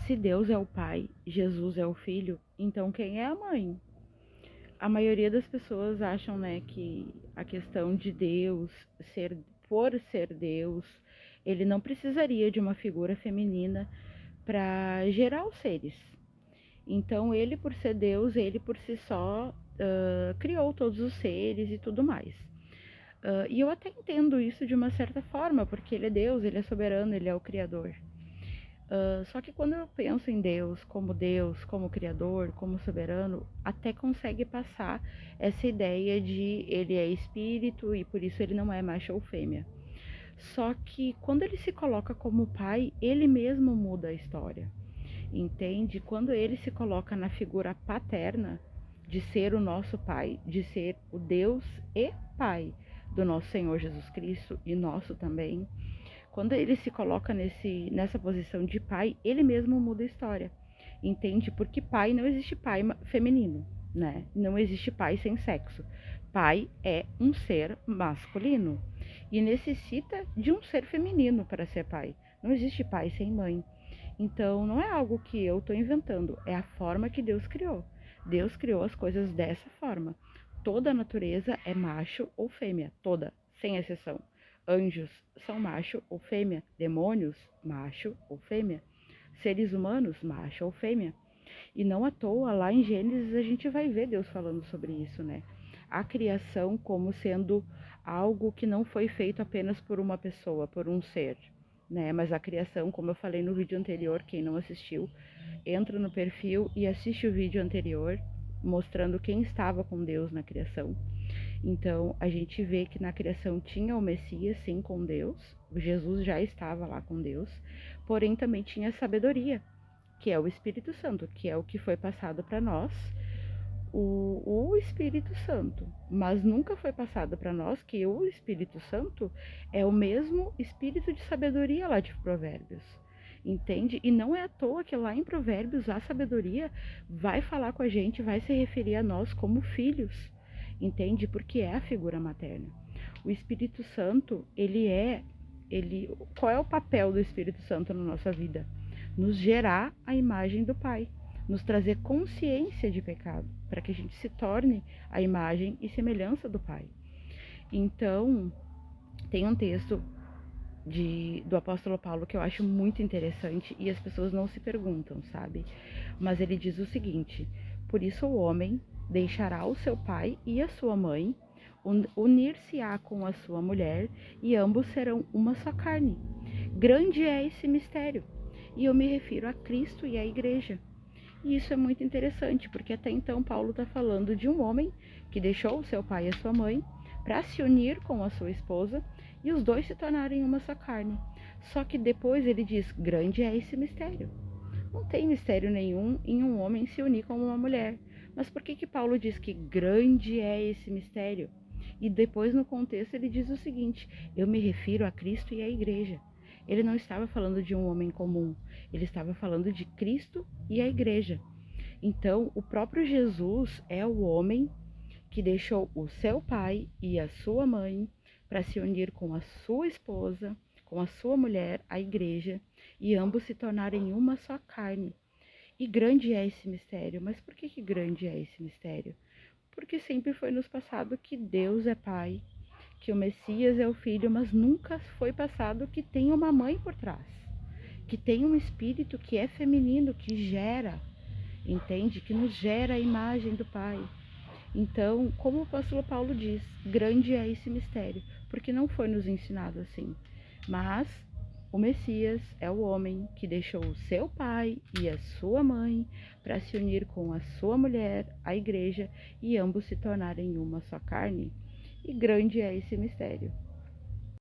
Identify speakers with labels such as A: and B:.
A: Se Deus é o Pai, Jesus é o Filho, então quem é a mãe? A maioria das pessoas acham, né, que a questão de Deus por ser Deus, ele não precisaria de uma figura feminina para gerar os seres. Então, ele por ser Deus, ele por si só criou todos os seres e tudo mais. E eu até entendo isso de uma certa forma, porque ele é Deus, ele é soberano, ele é o Criador. Só que quando eu penso em Deus, como Criador, como soberano, até consegue passar essa ideia de ele é espírito e por isso ele não é macho ou fêmea. Só que quando ele se coloca como pai, ele mesmo muda a história, entende? Quando ele se coloca na figura paterna, de ser o nosso pai, de ser o Deus e Pai do nosso Senhor Jesus Cristo e nosso também, quando ele se coloca nessa posição de pai, ele mesmo muda a história, entende? Porque pai, não existe pai feminino, né? Não existe pai sem sexo. Pai é um ser masculino e necessita de um ser feminino para ser pai. Não existe pai sem mãe. Então, não é algo que eu estou inventando, é a forma que Deus criou. Deus criou as coisas dessa forma. Toda a natureza é macho ou fêmea, toda, sem exceção. Anjos são macho ou fêmea, demônios, macho ou fêmea, seres humanos, macho ou fêmea. E não à toa, lá em Gênesis, a gente vai ver Deus falando sobre isso, né? A criação como sendo algo que não foi feito apenas por uma pessoa, por um ser, né? Mas a criação, como eu falei no vídeo anterior, quem não assistiu, entra no perfil e assiste o vídeo anterior, mostrando quem estava com Deus na criação. Então, a gente vê que na criação tinha o Messias, sim, com Deus. Jesus já estava lá com Deus, porém também tinha sabedoria, que é o Espírito Santo, que é o que foi passado para nós, o Espírito Santo. Mas nunca foi passado para nós que o Espírito Santo é o mesmo Espírito de sabedoria lá de Provérbios. Entende? E não é à toa que lá em Provérbios a sabedoria vai falar com a gente, vai se referir a nós como filhos. Entende? Porque é a figura materna. O Espírito Santo, qual é o papel do Espírito Santo na nossa vida? Nos gerar a imagem do Pai, nos trazer consciência de pecado, para que a gente se torne a imagem e semelhança do Pai. Então, tem um texto do apóstolo Paulo que eu acho muito interessante e as pessoas não se perguntam, sabe? Mas ele diz o seguinte: por isso o homem deixará o seu pai e a sua mãe, unir-se-á com a sua mulher e ambos serão uma só carne. Grande é esse mistério, e eu me refiro a Cristo e à igreja. E isso é muito interessante, porque até então Paulo está falando de um homem que deixou o seu pai e a sua mãe para se unir com a sua esposa e os dois se tornarem uma só carne. Só que depois ele diz: grande é esse mistério. Não tem mistério nenhum em um homem se unir com uma mulher. Mas por que Paulo diz que grande é esse mistério? E depois no contexto ele diz o seguinte: eu me refiro a Cristo e à igreja. Ele não estava falando de um homem comum, ele estava falando de Cristo e a igreja. Então, o próprio Jesus é o homem que deixou o seu pai e a sua mãe para se unir com a sua esposa, com a sua mulher, a igreja, e ambos se tornarem uma só carne. E grande é esse mistério. Mas por que grande é esse mistério? Porque sempre foi nos passado que Deus é pai, que o Messias é o filho, mas nunca foi passado que tem uma mãe por trás, que tem um espírito que é feminino, que gera, entende? Que nos gera a imagem do Pai. Então, como o apóstolo Paulo diz, grande é esse mistério, porque não foi nos ensinado assim. Mas o Messias é o homem que deixou o seu pai e a sua mãe para se unir com a sua mulher, a igreja, e ambos se tornarem uma só carne. E grande é esse mistério.